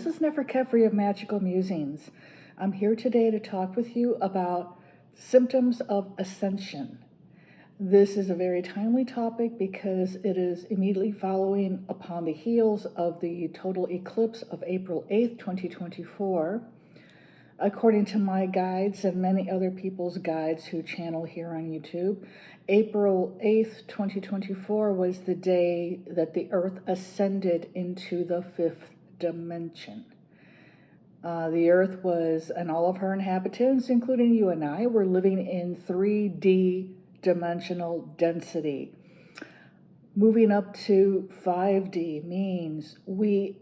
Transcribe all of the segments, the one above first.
This is Never Free of Magical Musings. I'm here today to talk with you about symptoms of ascension. This is a very timely topic because it is immediately following upon the heels of the total eclipse of April 8th, 2024. According to my guides and many other people's guides who channel here on YouTube, April 8th, 2024 was the day that the Earth ascended into the fifth dimension. The Earth was, and all of her inhabitants, including you and I, were living in 3D dimensional density. Moving up to 5D means we're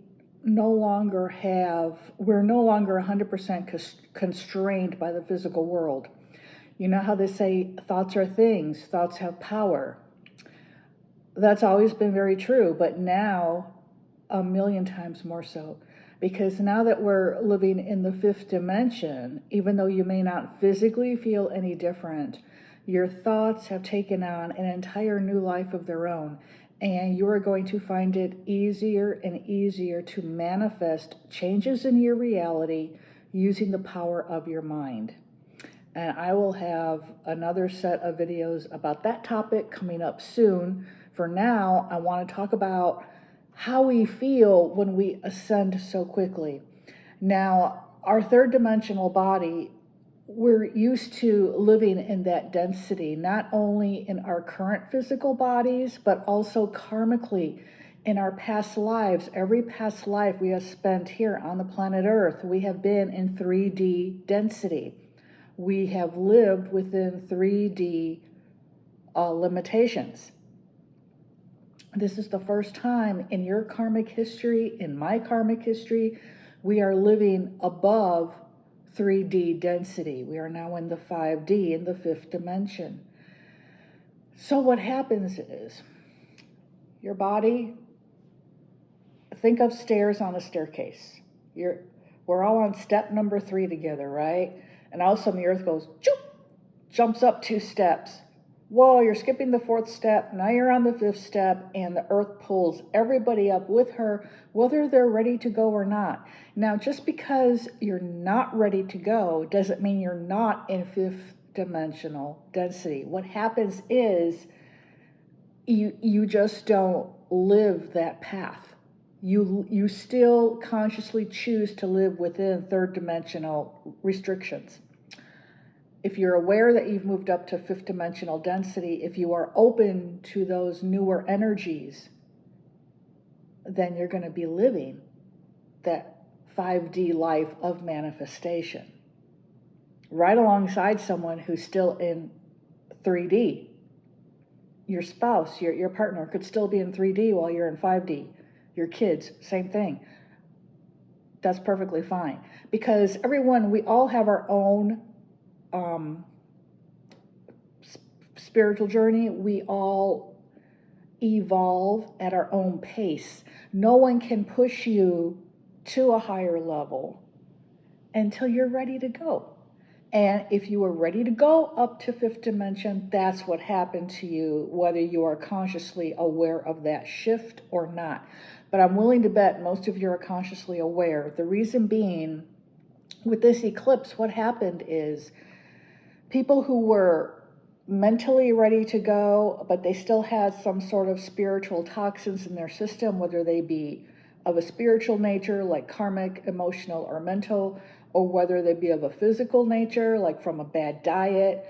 no longer 100% constrained by the physical world. You know how they say thoughts are things, thoughts have power. That's always been very true, but now a million times more so. Because now that we're living in the fifth dimension, even though you may not physically feel any different, your thoughts have taken on an entire new life of their own. And you are going to find it easier and easier to manifest changes in your reality using the power of your mind. And I will have another set of videos about that topic coming up soon. For now, I want to talk about how we feel when we ascend so quickly. Now, our third dimensional body, we're used to living in that density, not only in our current physical bodies, but also karmically in our past lives. Every past life we have spent here on the planet Earth, we have been in 3D density. We have lived within 3D limitations. This is the first time in your karmic history, in my karmic history, we are living above 3D density. We are now in the 5D, in the fifth dimension. So what happens is, your body, think of stairs on a staircase. We're all on step number 3 together, right? And all of a sudden the earth goes, choop, jumps up 2 steps. Whoa, you're skipping the 4th step, now you're on the 5th step, and the earth pulls everybody up with her, whether they're ready to go or not. Now, just because you're not ready to go doesn't mean you're not in 5th dimensional density. What happens is you just don't live that path. You still consciously choose to live within 3rd dimensional restrictions. If you're aware that you've moved up to 5th dimensional density, if you are open to those newer energies, then you're going to be living that 5D life of manifestation, right alongside someone who's still in 3D. Your spouse, your partner could still be in 3D while you're in 5D. Your kids, same thing. That's perfectly fine. Because we all have our own spiritual journey. We all evolve at our own pace. No one can push you to a higher level until you're ready to go. And if you are ready to go up to 5th dimension, that's what happened to you, whether you are consciously aware of that shift or not. But I'm willing to bet most of you are consciously aware. The reason being, with this eclipse, what happened is people who were mentally ready to go, but they still had some sort of spiritual toxins in their system, whether they be of a spiritual nature, like karmic, emotional, or mental, or whether they be of a physical nature, like from a bad diet,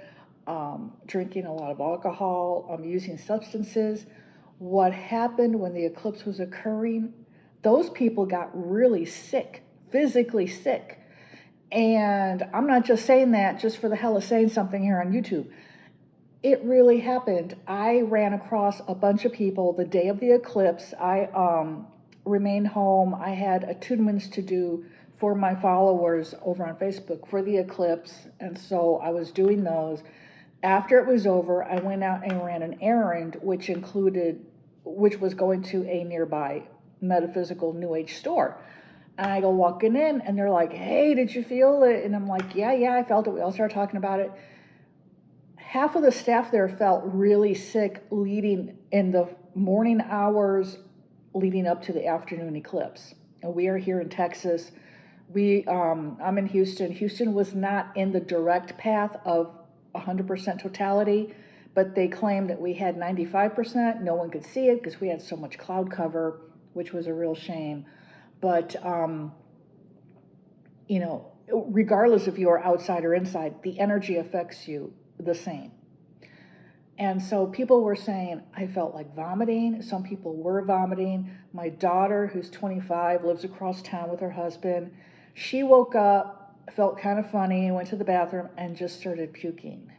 drinking a lot of alcohol, using substances. What happened when the eclipse was occurring? Those people got really sick, physically sick. And I'm not just saying that just for the hell of saying something here on YouTube. It really happened. I ran across a bunch of people the day of the eclipse. I remained home. I had attunements to do for my followers over on Facebook for the eclipse. And so I was doing those. After it was over, I went out and ran an errand, which was going to a nearby metaphysical New Age store. And I go walking in, and they're like, hey, did you feel it? And I'm like, yeah, I felt it. We all started talking about it. Half of the staff there felt really sick leading in the morning hours leading up to the afternoon eclipse. And we are here in Texas. I'm in Houston. Houston was not in the direct path of 100% totality, but they claimed that we had 95%. No one could see it because we had so much cloud cover, which was a real shame. But, regardless if you are outside or inside, the energy affects you the same. And so people were saying, I felt like vomiting. Some people were vomiting. My daughter, who's 25, lives across town with her husband. She woke up, felt kind of funny, went to the bathroom, and just started puking.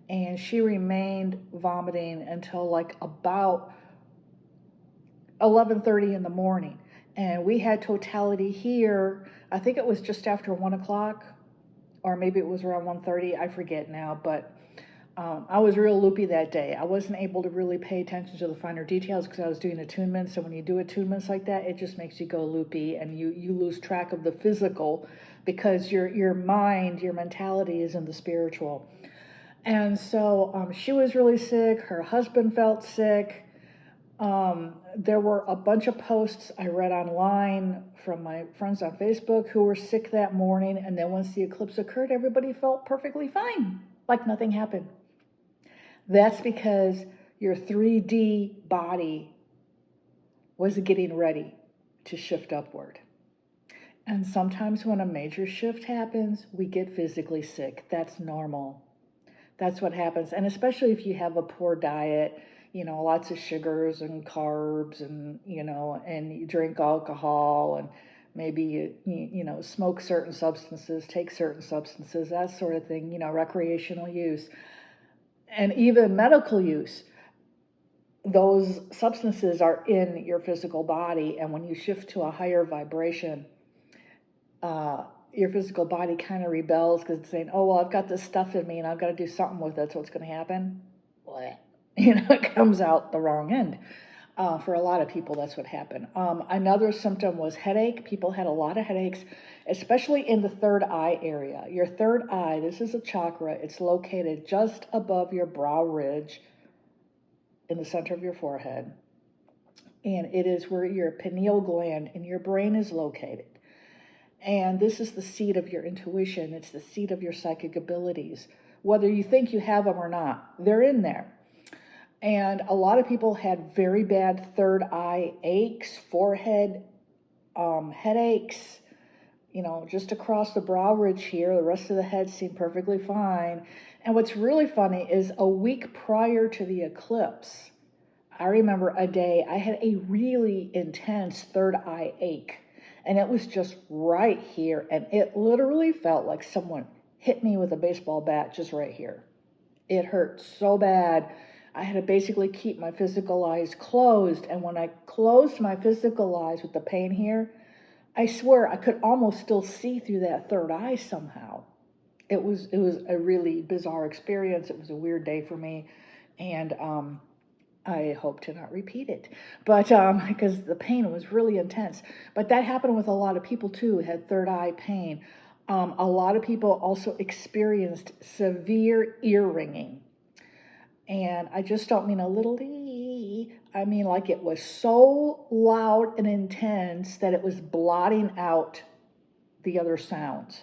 And she remained vomiting until like about 11:30 in the morning. And we had totality here. I think it was just after 1 o'clock, or maybe it was around 1:30. I forget now, but I was real loopy that day. I wasn't able to really pay attention to the finer details because I was doing attunements. So when you do attunements like that, it just makes you go loopy and you lose track of the physical because your mind, your mentality is in the spiritual. And so she was really sick. Her husband felt sick. There were a bunch of posts I read online from my friends on Facebook who were sick that morning. And then once the eclipse occurred, everybody felt perfectly fine, like nothing happened. That's because your 3D body was getting ready to shift upward. And sometimes when a major shift happens, we get physically sick. That's normal. That's what happens. And especially if you have a poor diet, lots of sugars and carbs and, and you drink alcohol and maybe you smoke certain substances, take certain substances, that sort of thing, recreational use. And even medical use, those substances are in your physical body. And when you shift to a higher vibration, your physical body kind of rebels because it's saying, oh, well, I've got this stuff in me and I've got to do something with it. So what's going to happen? It comes out the wrong end. For a lot of people, that's what happened. Another symptom was headache. People had a lot of headaches, especially in the third eye area. Your third eye, this is a chakra. It's located just above your brow ridge in the center of your forehead. And it is where your pineal gland in your brain is located. And this is the seat of your intuition. It's the seat of your psychic abilities. Whether you think you have them or not, they're in there. And a lot of people had very bad third eye aches, forehead headaches, just across the brow ridge here. The rest of the head seemed perfectly fine. And what's really funny is a week prior to the eclipse, I remember a day I had a really intense third eye ache. And it was just right here. And it literally felt like someone hit me with a baseball bat just right here. It hurt so bad. I had to basically keep my physical eyes closed. And when I closed my physical eyes with the pain here, I swear I could almost still see through that third eye somehow. It was a really bizarre experience. It was a weird day for me. And I hope to not repeat it, but because the pain was really intense. But that happened with a lot of people too, who had third eye pain. A lot of people also experienced severe ear ringing. And I just don't mean a little ee. I mean like it was so loud and intense that it was blotting out the other sounds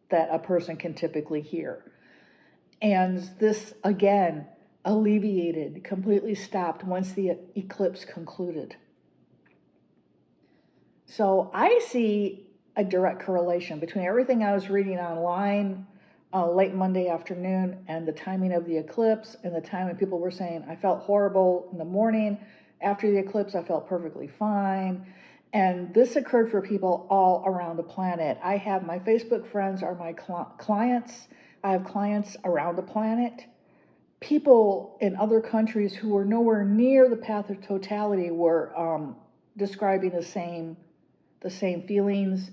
that a person can typically hear. And this, again, alleviated, completely stopped once the eclipse concluded. So I see a direct correlation between everything I was reading online late Monday afternoon and the timing of the eclipse and the time when people were saying, I felt horrible in the morning. After the eclipse, I felt perfectly fine. And this occurred for people all around the planet. I have my Facebook friends are my clients. I have clients around the planet. People in other countries who were nowhere near the path of totality were describing the same feelings,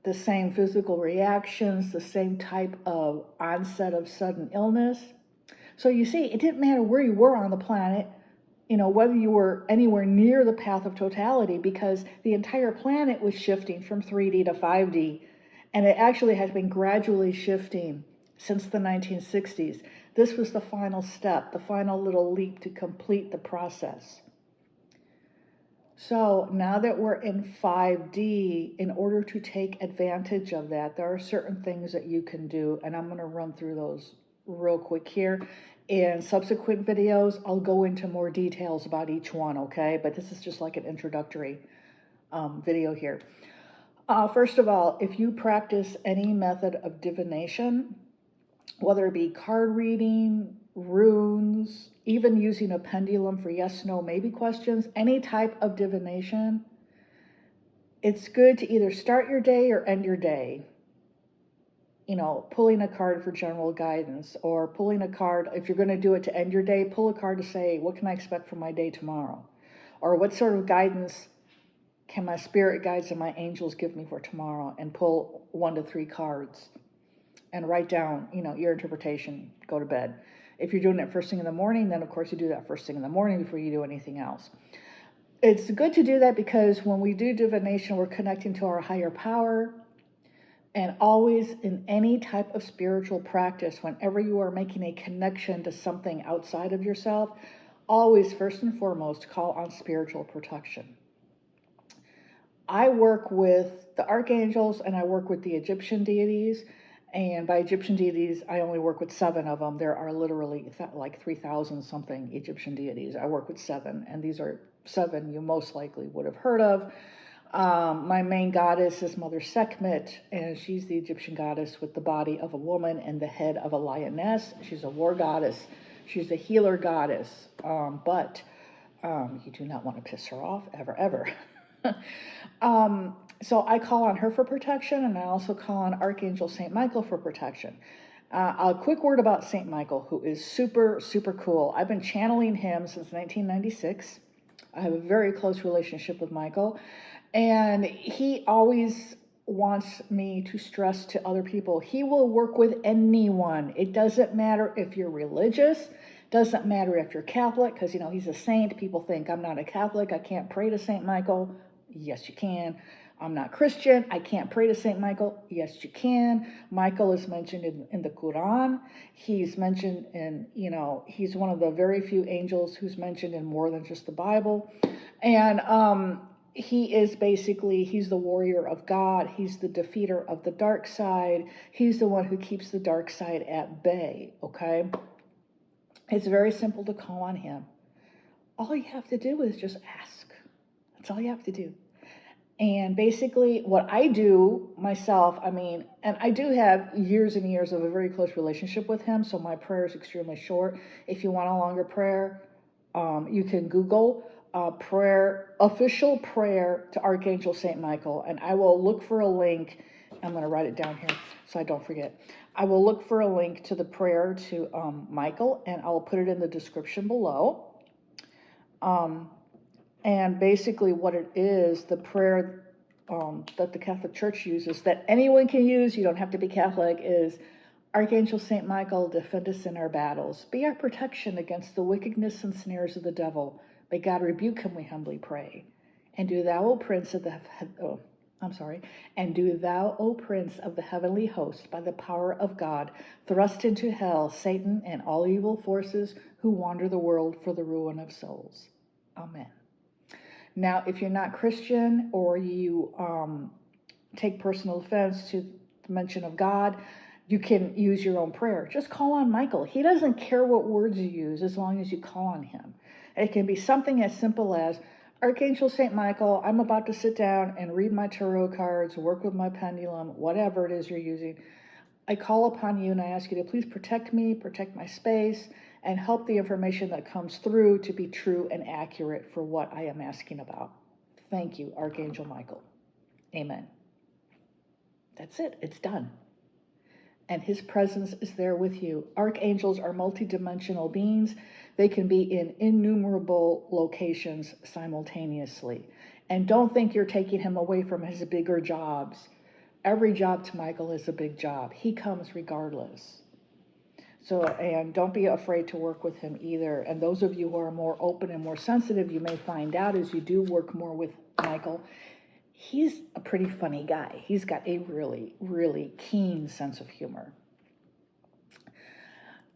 the same physical reactions, the same type of onset of sudden illness. So you see, it didn't matter where you were on the planet, whether you were anywhere near the path of totality, because the entire planet was shifting from 3D to 5D, and it actually has been gradually shifting since the 1960s. This was the final step, the final little leap to complete the process. So now that we're in 5D, in order to take advantage of that, there are certain things that you can do, and I'm going to run through those real quick here. In subsequent videos, I'll go into more details about each one, okay? But this is just like an introductory video here. First of all, if you practice any method of divination, whether it be card reading, runes, even using a pendulum for yes, no, maybe questions, any type of divination, it's good to either start your day or end your day. You know, pulling a card for general guidance, or pulling a card, if you're going to do it to end your day, pull a card to say, what can I expect from my day tomorrow? Or what sort of guidance can my spirit guides and my angels give me for tomorrow? And pull 1 to 3 cards. And write down, you know, your interpretation, go to bed. If you're doing it first thing in the morning, then of course you do that first thing in the morning before you do anything else. It's good to do that because when we do divination, we're connecting to our higher power. And always in any type of spiritual practice, whenever you are making a connection to something outside of yourself, always first and foremost call on spiritual protection. I work with the archangels and I work with the Egyptian deities. And by Egyptian deities, I only work with 7 of them. There are literally like 3,000 something Egyptian deities. I work with 7, and these are 7 you most likely would have heard of. My main goddess is Mother Sekhmet, and she's the Egyptian goddess with the body of a woman and the head of a lioness. She's a war goddess. She's a healer goddess, but you do not want to piss her off, ever, ever. So I call on her for protection, and I also call on Archangel St. Michael for protection. A quick word about St. Michael, who is super, super cool. I've been channeling him since 1996. I have a very close relationship with Michael, and he always wants me to stress to other people, he will work with anyone. It doesn't matter if you're religious, doesn't matter if you're Catholic, because, you know, he's a saint. People think I'm not a Catholic, I can't pray to St. Michael. Yes, you can. I'm not Christian, I can't pray to St. Michael. Yes, you can. Michael is mentioned in the Quran. He's mentioned in, you know, he's one of the very few angels who's mentioned in more than just the Bible. And he is basically, he's the warrior of God. He's the defeater of the dark side. He's the one who keeps the dark side at bay, okay? It's very simple to call on him. All you have to do is just ask. That's all you have to do. And basically what I do myself, I mean, and I do have years and years of a very close relationship with him, so my prayer is extremely short. If you want a longer prayer, you can Google prayer, official prayer to Archangel St. Michael, and I will look for a link. I'm going to write it down here so I don't forget. I will look for a link to the prayer to Michael, and I'll put it in the description below. And basically what it is, the prayer that the Catholic Church uses, that anyone can use, you don't have to be Catholic, is Archangel St. Michael, defend us in our battles. Be our protection against the wickedness and snares of the devil. May God rebuke him, we humbly pray. And do thou, O Prince of the heavenly host, by the power of God, thrust into hell Satan and all evil forces who wander the world for the ruin of souls. Amen. Now, if you're not Christian, or you take personal offense to the mention of God, you can use your own prayer. Just call on Michael. He doesn't care what words you use as long as you call on him. It can be something as simple as, Archangel St. Michael, I'm about to sit down and read my tarot cards, work with my pendulum, whatever it is you're using. I call upon you and I ask you to please protect me, protect my space, and help the information that comes through to be true and accurate for what I am asking about. Thank you, Archangel Michael. Amen. That's it. It's done. And his presence is there with you. Archangels are multidimensional beings. They can be in innumerable locations simultaneously. And don't think you're taking him away from his bigger jobs. Every job to Michael is a big job. He comes regardless. So, and don't be afraid to work with him either. And those of you who are more open and more sensitive, you may find out as you do work more with Michael, he's a pretty funny guy. He's got a really, really keen sense of humor.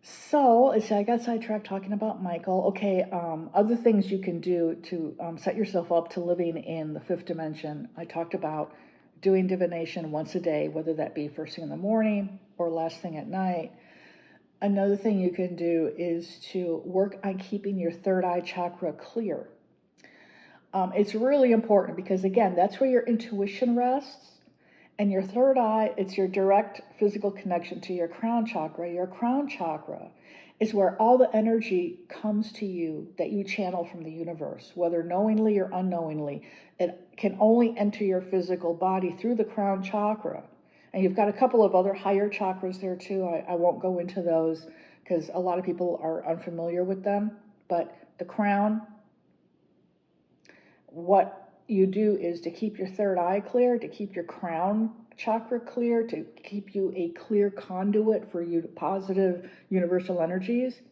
So I got sidetracked talking about Michael. Okay, other things you can do to set yourself up to living in the fifth dimension. I talked about doing divination once a day, whether that be first thing in the morning or last thing at night. Another thing you can do is to work on keeping your third eye chakra clear. It's really important because, again, that's where your intuition rests. And your third eye, it's your direct physical connection to your crown chakra. Your crown chakra is where all the energy comes to you that you channel from the universe, whether knowingly or unknowingly. It can only enter your physical body through the crown chakra. And you've got a couple of other higher chakras there too. I won't go into those because a lot of people are unfamiliar with them. But the crown, what you do is to keep your third eye clear, to keep your crown chakra clear, to keep you a clear conduit for you to positive universal energies.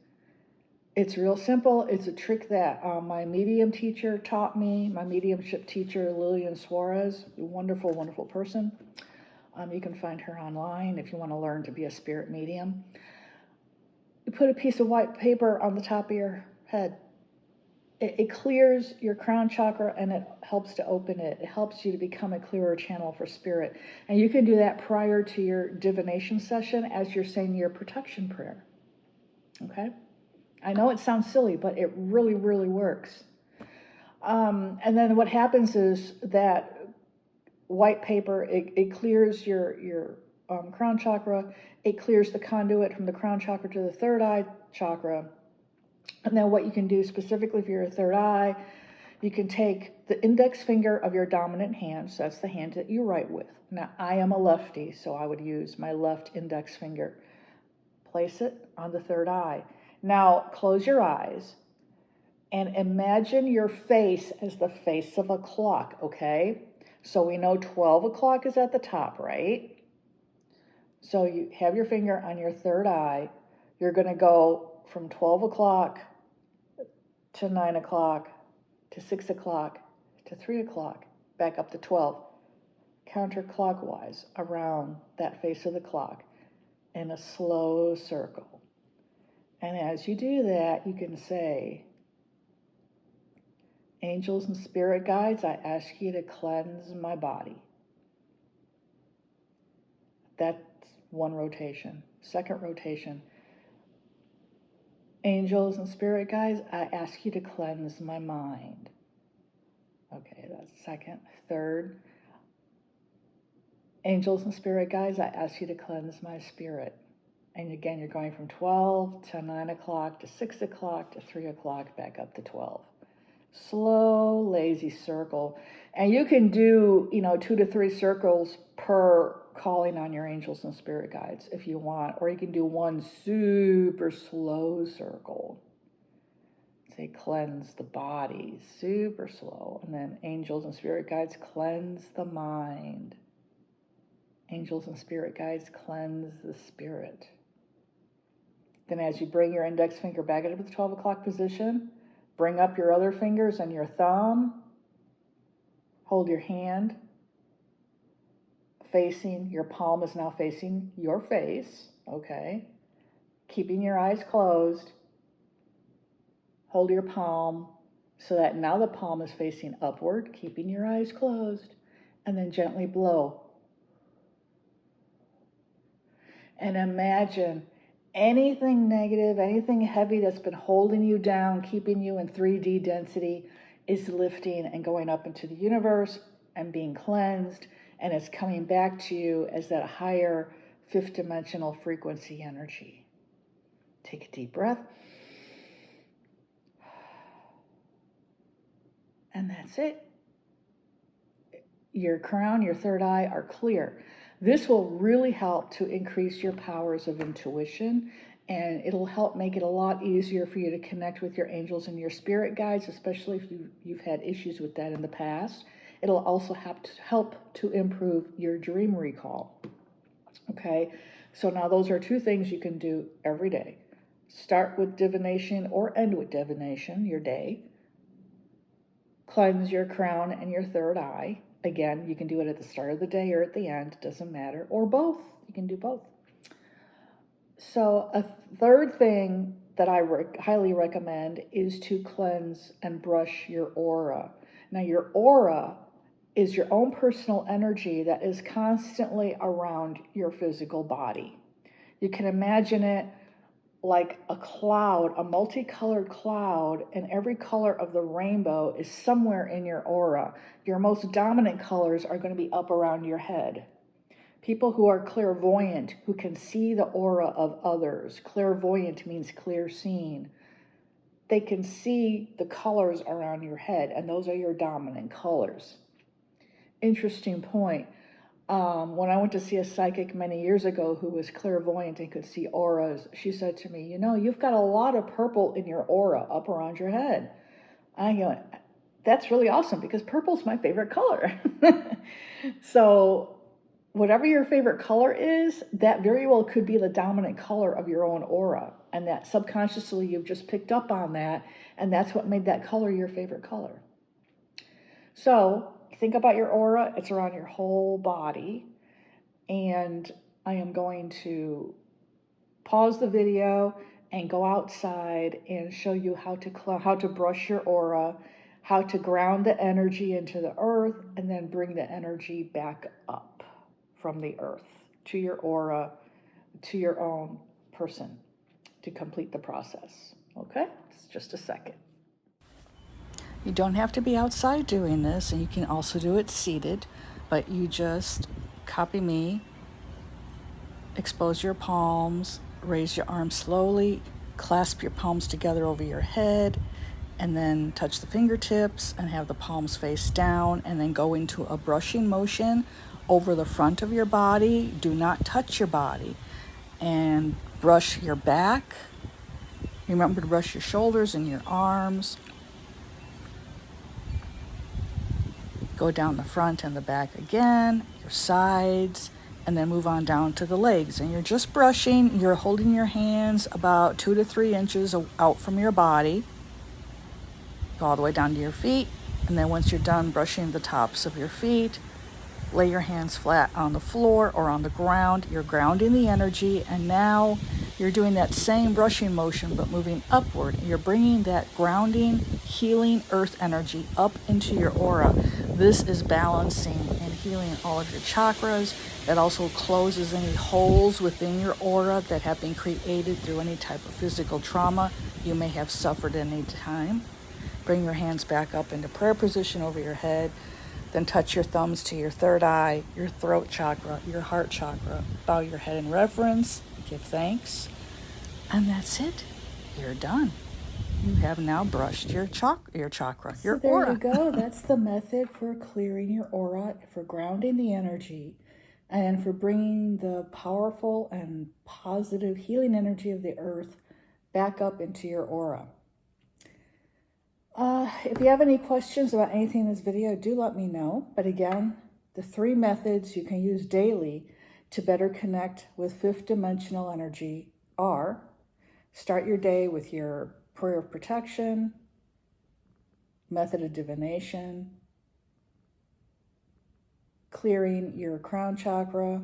It's real simple. It's a trick that my medium teacher taught me, my mediumship teacher, Lillian Suarez, a wonderful, wonderful person. You can find her online if you want to learn to be a spirit medium. You put a piece of white paper on the top of your head. It clears your crown chakra and it helps to open it. It helps you to become a clearer channel for spirit. And you can do that prior to your divination session as you're saying your protection prayer. Okay? I know it sounds silly, but it really, really works. And then what happens is that white paper, it clears your crown chakra. It clears the conduit from the crown chakra to the third eye chakra. And then what you can do specifically for your third eye, you can take the index finger of your dominant hand, so that's the hand that you write with. Now, I am a lefty, so I would use my left index finger. Place it on the third eye. Now, close your eyes and imagine your face as the face of a clock, okay? So we know 12 o'clock is at the top, right? So you have your finger on your third eye. You're going to go from 12 o'clock to 9 o'clock, to 6 o'clock, to 3 o'clock, back up to 12, counterclockwise around that face of the clock in a slow circle. And as you do that, you can say, angels and spirit guides, I ask you to cleanse my body. That's one rotation. Second rotation, angels and spirit guides, I ask you to cleanse my mind. Okay, that's second. Third, angels and spirit guides, I ask you to cleanse my spirit. And again, you're going from 12 to 9 o'clock to 6 o'clock to 3 o'clock, back up to 12. Slow, lazy circle. And you can do, 2 to 3 circles per calling on your angels and spirit guides if you want. Or you can do one super slow circle. Say, cleanse the body, super slow. And then angels and spirit guides, cleanse the mind. Angels and spirit guides, cleanse the spirit. Then as you bring your index finger back into the 12 o'clock position, bring up your other fingers and your thumb. Hold your hand facing, your palm is now facing your face, okay? Keeping your eyes closed. Hold your palm so that now the palm is facing upward, keeping your eyes closed, and then gently blow. And imagine anything negative, anything heavy that's been holding you down, keeping you in 3D density, is lifting and going up into the universe and being cleansed, and it's coming back to you as that higher fifth dimensional frequency energy. Take a deep breath. And that's it. Your crown, your third eye are clear. This will really help to increase your powers of intuition, and it'll help make it a lot easier for you to connect with your angels and your spirit guides, especially if you've had issues with that in the past. It'll also help to improve your dream recall. Okay, so now those are 2 things you can do every day. Start with divination or end with divination, your day. Cleanse your crown and your third eye. Again, you can do it at the start of the day or at the end, doesn't matter, or both. You can do both. So a third thing that I highly recommend is to cleanse and brush your aura. Now, your aura is your own personal energy that is constantly around your physical body. You can imagine it like a cloud, a multicolored cloud, and every color of the rainbow is somewhere in your aura. Your most dominant colors are going to be up around your head. People who are clairvoyant, who can see the aura of others. Clairvoyant means clear seeing. They can see the colors around your head, and those are your dominant colors. Interesting point. When I went to see a psychic many years ago who was clairvoyant and could see auras, she said to me, you've got a lot of purple in your aura up around your head. I go, that's really awesome because purple's my favorite color. So whatever your favorite color is, that very well could be the dominant color of your own aura. And that subconsciously you've just picked up on that, and that's what made that color your favorite color. So think about your aura. It's around your whole body. And I am going to pause the video and go outside and show you how to brush your aura, how to ground the energy into the earth, and then bring the energy back up from the earth to your aura, to your own person to complete the process. Okay? It's just a second. You don't have to be outside doing this, and you can also do it seated, but you just copy me, expose your palms, raise your arms slowly, clasp your palms together over your head, and then touch the fingertips and have the palms face down, and then go into a brushing motion over the front of your body. Do not touch your body. And brush your back. Remember to brush your shoulders and your arms. Go down the front and the back again, your sides, and then move on down to the legs. And you're just brushing, you're holding your hands about 2 to 3 inches out from your body. Go all the way down to your feet. And then once you're done brushing the tops of your feet, lay your hands flat on the floor or on the ground. You're grounding the energy, and now you're doing that same brushing motion but moving upward. You're bringing that grounding, healing earth energy up into your aura. This is balancing and healing all of your chakras. It also closes any holes within your aura that have been created through any type of physical trauma you may have suffered at any time. Bring your hands back up into prayer position over your head. Then touch your thumbs to your third eye, your throat chakra, your heart chakra. Bow your head in reverence, give thanks, and that's it. You're done. You have now brushed your chakra, your aura. So there you go. That's the method for clearing your aura, for grounding the energy, and for bringing the powerful and positive healing energy of the earth back up into your aura. If you have any questions about anything in this video, do let me know. But again, the 3 methods you can use daily to better connect with 5th dimensional energy are: start your day with your prayer of protection, method of divination, clearing your crown chakra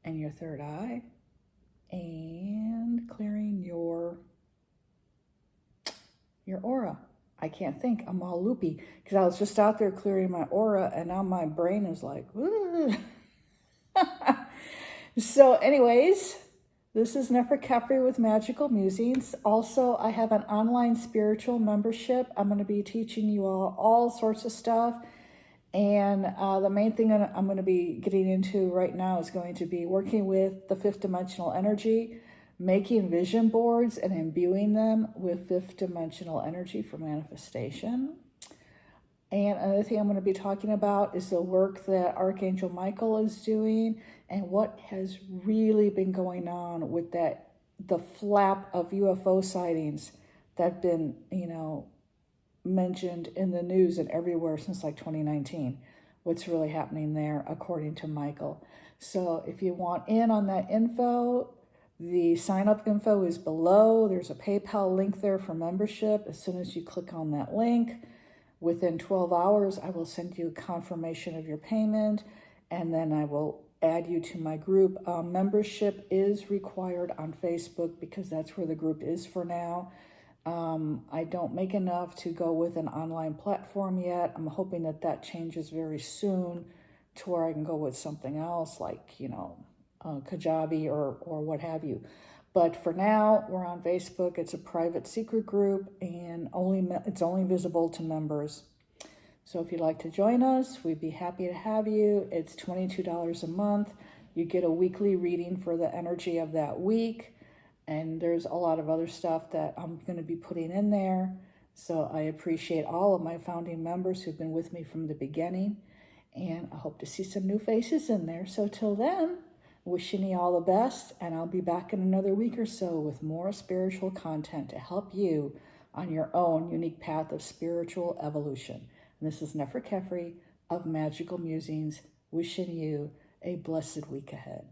and your third eye, and clearing your aura. I can't think. I'm all loopy because I was just out there clearing my aura, and now my brain is like, So anyways, this is Nefer Kefri with Magical Musings. Also, I have an online spiritual membership. I'm going to be teaching you all sorts of stuff. And the main thing that I'm going to be getting into right now is going to be working with the 5th dimensional energy, making vision boards and imbuing them with 5th dimensional energy for manifestation. And another thing I'm going to be talking about is the work that Archangel Michael is doing and what has really been going on with the flap of UFO sightings that have been, mentioned in the news and everywhere since like 2019. What's really happening there, according to Michael. So if you want in on that info, the sign-up info is below. There's a PayPal link there for membership. As soon as you click on that link, within 12 hours, I will send you a confirmation of your payment, and then I will add you to my group. Membership is required on Facebook because that's where the group is for now. I don't make enough to go with an online platform yet. I'm hoping that that changes very soon to where I can go with something else like, Kajabi or what have you. But for now, we're on Facebook. It's a private secret group, and it's only visible to members. So if you'd like to join us, we'd be happy to have you. It's $22 a month. You get a weekly reading for the energy of that week. And there's a lot of other stuff that I'm going to be putting in there. So I appreciate all of my founding members who've been with me from the beginning. And I hope to see some new faces in there. So till then, wishing you all the best. And I'll be back in another week or so with more spiritual content to help you on your own unique path of spiritual evolution. And this is Nefer Kefri of Magical Musings, wishing you a blessed week ahead.